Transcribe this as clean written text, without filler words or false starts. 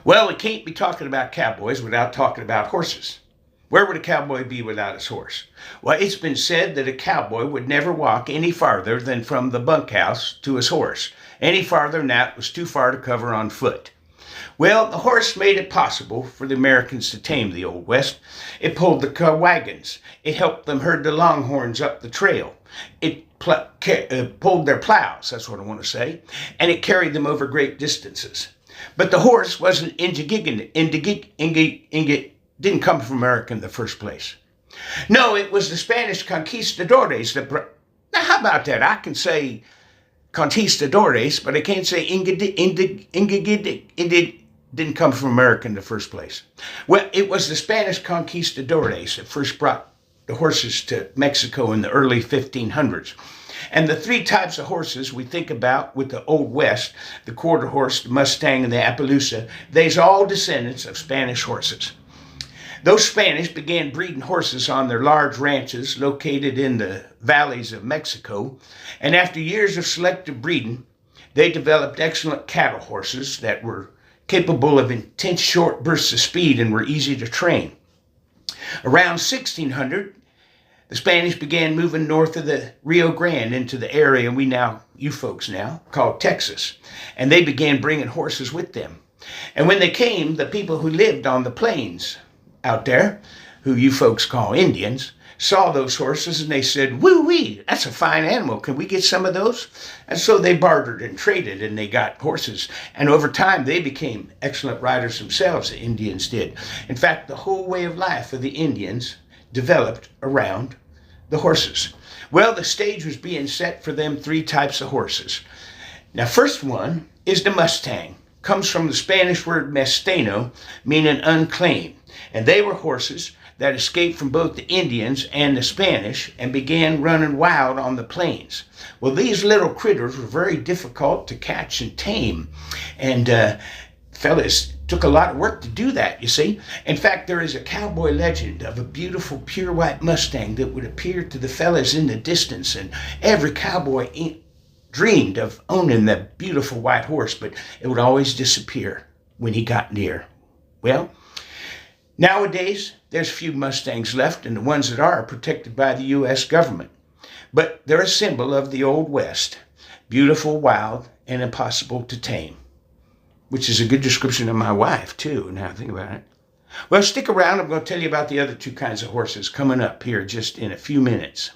Well, we can't be talking about cowboys without talking about horses. Where would a cowboy be without his horse? Well, it's been said that a cowboy would never walk any farther than from the bunkhouse to his horse. Any farther than that was too far to cover on foot. Well, the horse made it possible for the Americans to tame the Old West. It pulled the wagons. It helped them herd the longhorns up the trail. It pulled their plows, that's what I want to say, and it carried them over great distances. But the horse wasn't didn't come from America in the first place. No, it was the Spanish conquistadores that brought. Now, how about that? I can say conquistadores, but I can't say didn't come from America in the first place. Well, it was the Spanish conquistadores that first brought the horses to Mexico in the early 1500s. And the three types of horses we think about with the Old West, the quarter horse, the Mustang, and the Appaloosa, they's all descendants of Spanish horses. Those Spanish began breeding horses on their large ranches located in the valleys of Mexico, and after years of selective breeding, they developed excellent cattle horses that were capable of intense short bursts of speed and were easy to train. Around 1600, the Spanish began moving north of the Rio Grande into the area you folks now, call Texas, and they began bringing horses with them. And when they came, the people who lived on the plains out there, who you folks call Indians, saw those horses and they said, "Woo-wee, that's a fine animal. Can we get some of those?" And so they bartered and traded and they got horses. And over time, they became excellent riders themselves, the Indians did. In fact, the whole way of life of the Indians developed around the horses. Well, the stage was being set for them three types of horses. Now, first one is the Mustang. Comes from the Spanish word mesteno, meaning unclaimed. And they were horses that escaped from both the Indians and the Spanish and began running wild on the plains. Well, these little critters were very difficult to catch and tame. And fellas, took a lot of work to do that, you see. In fact, there is a cowboy legend of a beautiful pure white Mustang that would appear to the fellas in the distance, and every cowboy dreamed of owning the beautiful white horse, but it would always disappear when he got near. Well, nowadays, there's few Mustangs left, and the ones that are protected by the U.S. government. But they're a symbol of the Old West, beautiful, wild, and impossible to tame. Which is a good description of my wife, too, now I think about it. Well, stick around. I'm going to tell you about the other two kinds of horses coming up here just in a few minutes.